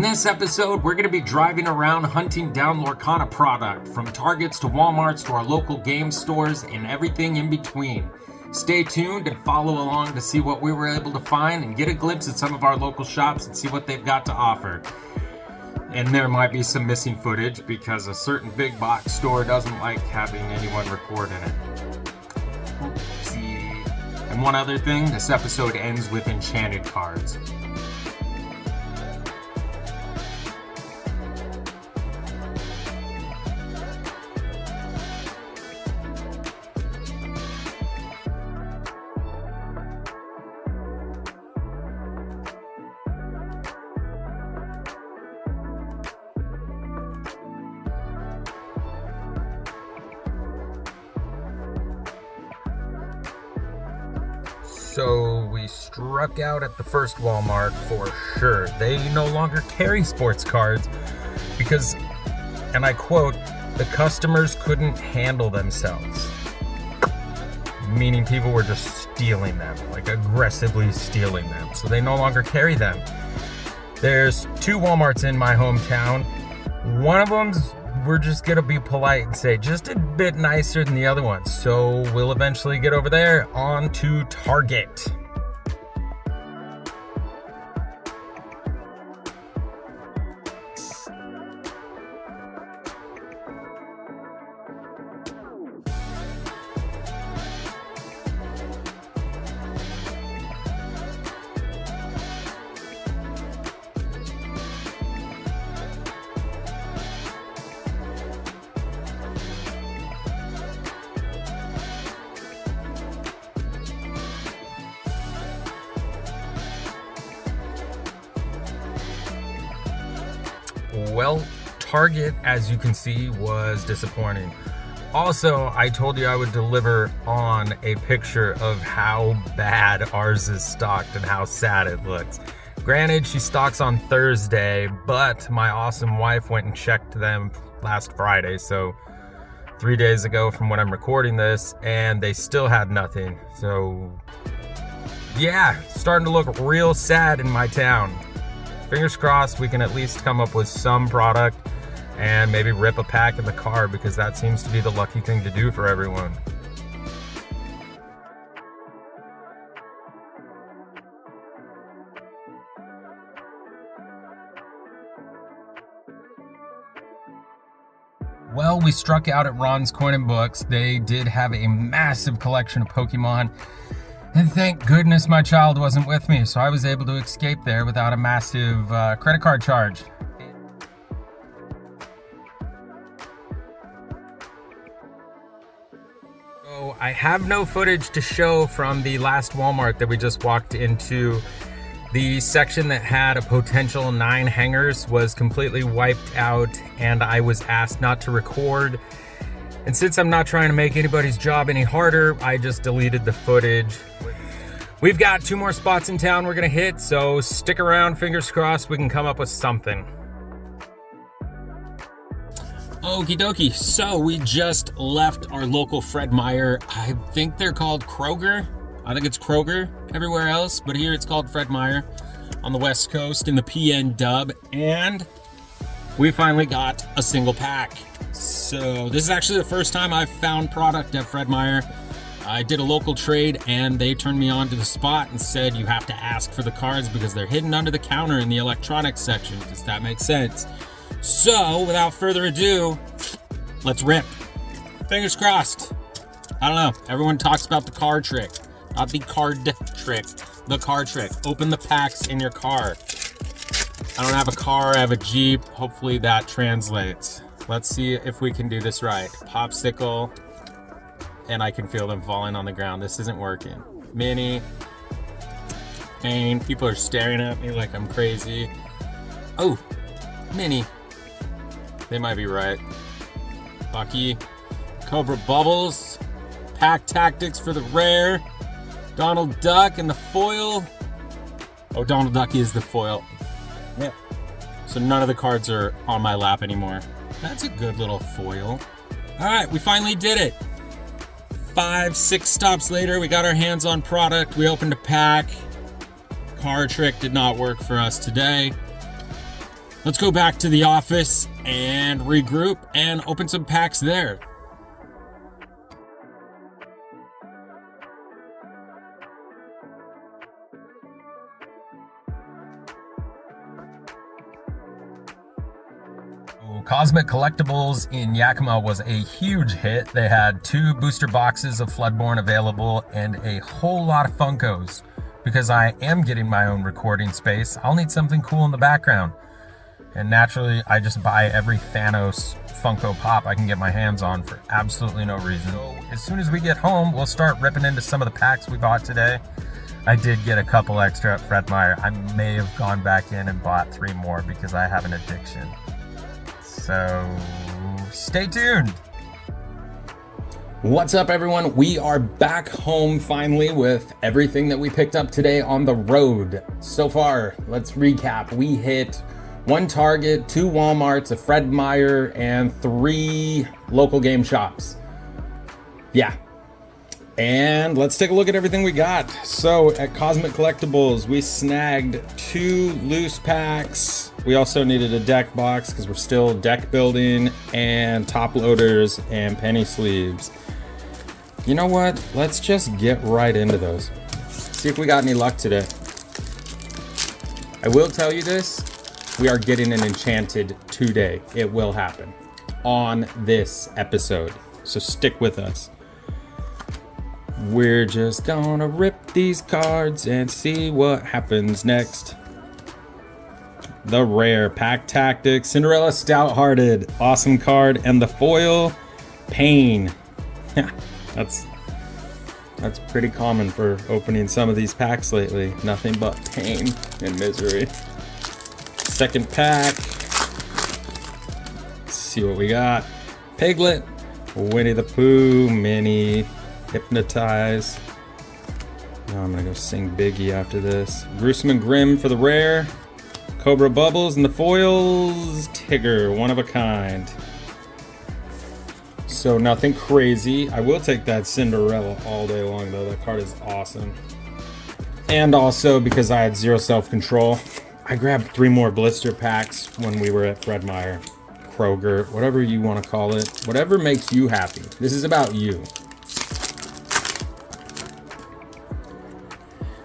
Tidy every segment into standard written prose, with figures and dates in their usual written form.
this episode, we're going to be driving around hunting down Lorcana product, from Targets to Walmarts to our local game stores and everything in between. Stay tuned and follow along to see what we were able to find and get a glimpse at some of our local shops and see what they've got to offer. And there might be some missing footage because a certain big box store doesn't like having anyone record in it. Oopsie. And one other thing, this episode ends with enchanted cards. So we struck out at the first Walmart for sure. They no longer carry sports cards because, and I quote, the customers couldn't handle themselves. Meaning people were just stealing them, like aggressively stealing them. So they no longer carry them. There's 2 Walmarts in my hometown. One of them's, we're just gonna be polite and say, just a bit nicer than the other ones. So we'll eventually get over there on to Target. Well, Target, as you can see, was disappointing. Also, I told you I would deliver on a picture of how bad ours is stocked and how sad it looks. Granted, she stocks on Thursday, but my awesome wife went and checked them last Friday, so 3 days ago from when I'm recording this, and they still had nothing. So, yeah, starting to look real sad in my town. Fingers crossed we can at least come up with some product and maybe rip a pack in the car, because that seems to be the lucky thing to do for everyone. Well, we struck out at Ron's Coin and Books. They did have a massive collection of Pokemon. And thank goodness my child wasn't with me, so I was able to escape there without a massive credit card charge. So I have no footage to show from the last Walmart that we just walked into. The section that had a potential 9 hangers was completely wiped out, and I was asked not to record. And since I'm not trying to make anybody's job any harder, I just deleted the footage. We've got 2 more spots in town we're gonna hit, so stick around, fingers crossed we can come up with something. Okie dokie, so we just left our local Fred Meyer. I think they're called Kroger. I think it's Kroger everywhere else, but here it's called Fred Meyer on the West Coast in the PN dub, and we finally got a single pack. So this is actually the first time I've found product at Fred Meyer. I did a local trade and they turned me on to the spot and said you have to ask for the cards because they're hidden under the counter in the electronics section. Does that make sense? So without further ado, let's rip. Fingers crossed. I don't know. Everyone talks about the card trick. Not the card trick. The car trick. Open the packs in your car. I don't have a car, I have a Jeep. Hopefully that translates. Let's see if we can do this right. Popsicle. And I can feel them falling on the ground. This isn't working. Mini. Pain. People are staring at me like I'm crazy. Oh, Mini. They might be right. Bucky. Cobra Bubbles. Pack Tactics for the rare. Donald Duck and the foil. Oh, Donald Duck is the foil. Yeah. So none of the cards are on my lap anymore. That's a good little foil. All right, we finally did it. 5-6 stops later, we got our hands on product. We opened a pack. Card trick did not work for us today. Let's go back to the office and regroup and open some packs there. Cosmic Collectibles in Yakima was a huge hit. They had 2 booster boxes of Floodborn available and a whole lot of Funkos. Because I am getting my own recording space, I'll need something cool in the background. And naturally, I just buy every Thanos Funko Pop I can get my hands on for absolutely no reason. So as soon as we get home, we'll start ripping into some of the packs we bought today. I did get a couple extra at Fred Meyer. I may have gone back in and bought 3 more because I have an addiction. So stay tuned. What's up, everyone? We are back home finally with everything that we picked up today on the road. So far, let's recap. We hit 1 Target, 2 Walmarts, a Fred Meyer, and 3 local game shops. Yeah. And let's take a look at everything we got. So at Cosmic Collectibles, we snagged 2 loose packs. We also needed a deck box because we're still deck building, and top loaders and penny sleeves. You know what? Let's just get right into those. See if we got any luck today. I will tell you this, we are getting an enchanted today. It will happen on this episode. So stick with us. We're just gonna rip these cards and see what happens next. The rare Pack Tactics, Cinderella Stout-Hearted, awesome card, and the foil, Pain. That's pretty common for opening some of these packs lately. Nothing but pain and misery. Second pack. Let's see what we got. Piglet, Winnie the Pooh, Mini, Hypnotize. Now I'm gonna go sing Biggie after this. Gruesome and Grim for the rare. Cobra Bubbles and the foils, Tigger, one of a kind. So nothing crazy. I will take that Cinderella all day long though. That card is awesome. And also because I had 0 self-control, I grabbed 3 more blister packs when we were at Fred Meyer, Kroger, whatever you want to call it. Whatever makes you happy. This is about you.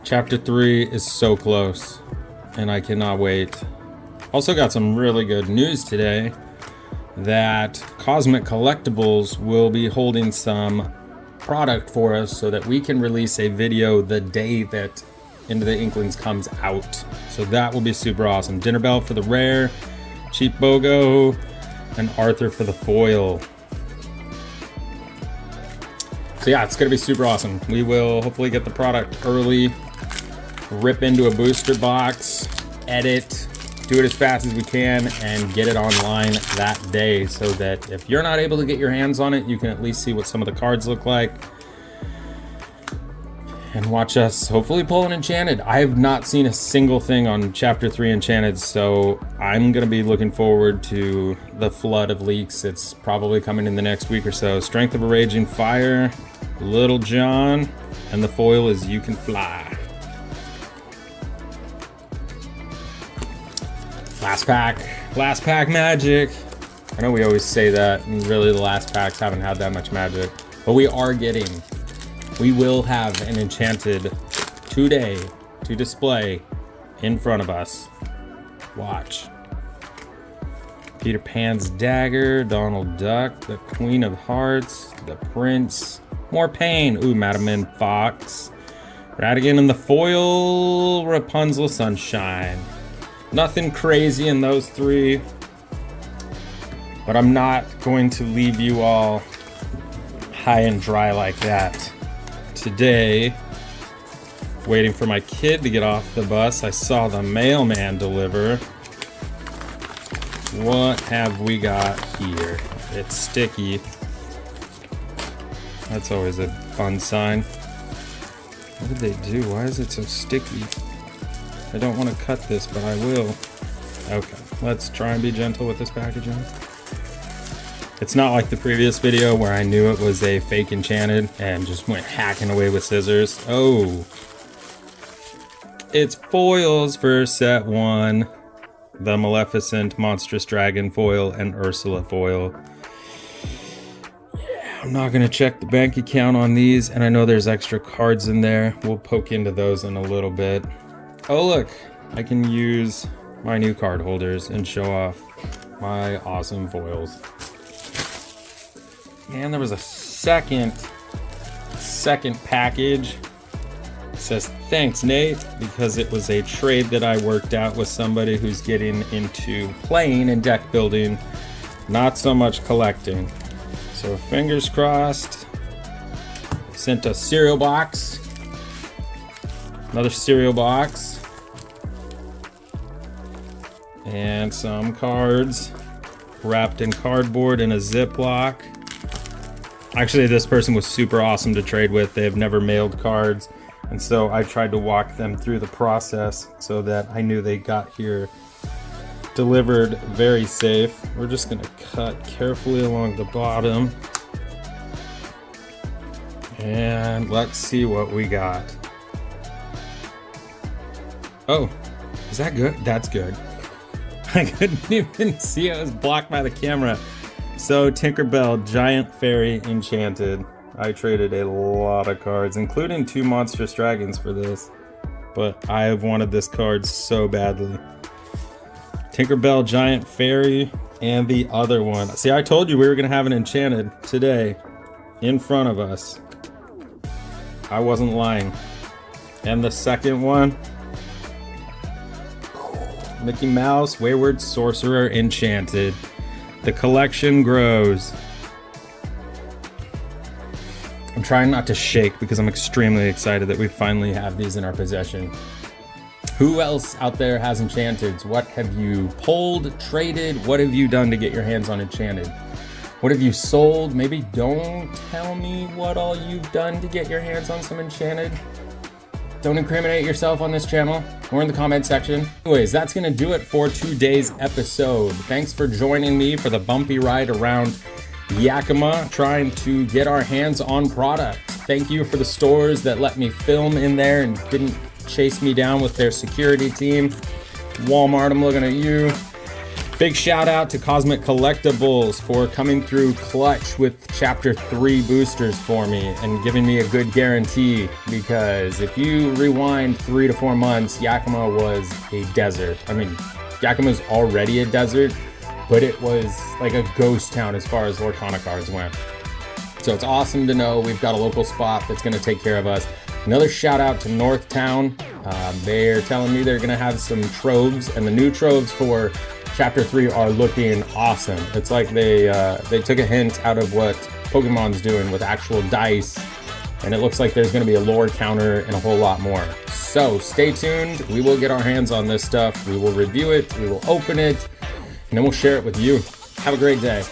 Chapter 3 is so close, and I cannot wait. Also got some really good news today that Cosmic Collectibles will be holding some product for us so that we can release a video the day that Into the Inklings comes out. So that will be super awesome. Dinner Bell for the rare, Cheap Bogo, and Arthur for the foil. So yeah, it's gonna be super awesome. We will hopefully get the product early, rip into a booster box, edit, do it as fast as we can, and get it online that day so that if you're not able to get your hands on it, you can at least see what some of the cards look like and watch us hopefully pull an Enchanted. I have not seen a single thing on Chapter 3 Enchanted, so I'm going to be looking forward to the flood of leaks. It's probably coming in the next week or so. Strength of a Raging Fire, Little John, and the foil is You Can Fly. Last pack magic. I know we always say that, and really the last packs haven't had that much magic, but we will have an Enchanted today to display in front of us. Watch. Peter Pan's Dagger, Donald Duck, the Queen of Hearts, the Prince, more Pain, ooh, Madam Fox, Radigan and the foil, Rapunzel Sunshine. Nothing crazy in those 3, but I'm not going to leave you all high and dry like that. Today, waiting for my kid to get off the bus, I saw the mailman deliver. What have we got here? It's sticky. That's always a fun sign. What did they do? Why is it so sticky? I don't want to cut this, but I will. Okay, let's try and be gentle with this packaging. It's not like the previous video where I knew it was a fake Enchanted and just went hacking away with scissors. Oh. It's foils for set 1. the Maleficent, Monstrous Dragon foil, and Ursula foil. Yeah, I'm not gonna check the bank account on these, and I know there's extra cards in there. We'll poke into those in a little bit. Oh look, I can use my new card holders and show off my awesome foils. And there was a second package. It says thanks Nate, because it was a trade that I worked out with somebody who's getting into playing and deck building, not so much collecting. So fingers crossed. Sent a cereal box, another cereal box, and some cards wrapped in cardboard in a Ziploc. Actually, this person was super awesome to trade with. They have never mailed cards, and so I tried to walk them through the process so that I knew they got here delivered very safe. We're just gonna cut carefully along the bottom, and let's see what we got. Oh, is that good? That's good. I couldn't even see it. It was blocked by the camera. So Tinkerbell Giant Fairy Enchanted. I traded a lot of cards, including 2 Monstrous Dragons for this, but I have wanted this card so badly. Tinkerbell Giant Fairy and the other one. See, I told you we were gonna have an Enchanted today in front of us. I wasn't lying. And the second one, Mickey Mouse Wayward Sorcerer Enchanted. The collection grows. I'm trying not to shake because I'm extremely excited that we finally have these in our possession. Who else out there has Enchanteds? What have you pulled, traded? What have you done to get your hands on Enchanted? What have you sold? Maybe don't tell me what all you've done to get your hands on some Enchanted. Don't incriminate yourself on this channel or in the comment section. Anyways, that's gonna do it for today's episode. Thanks for joining me for the bumpy ride around Yakima, trying to get our hands on product. Thank you for the stores that let me film in there and didn't chase me down with their security team. Walmart, I'm looking at you. Big shout out to Cosmic Collectibles for coming through clutch with Chapter 3 boosters for me and giving me a good guarantee, because if you rewind 3 to 4 months, Yakima was a desert. I mean, Yakima's already a desert, but it was like a ghost town as far as Lorcana cards went. So it's awesome to know we've got a local spot that's gonna take care of us. Another shout out to Northtown. They're telling me they're gonna have some troves, and the new troves for Chapter 3 are looking awesome. It's like they took a hint out of what Pokemon's doing with actual dice, and it looks like there's gonna be a lore counter and a whole lot more. So stay tuned. We will get our hands on this stuff. We will review it, we will open it, and then we'll share it with you. Have a great day.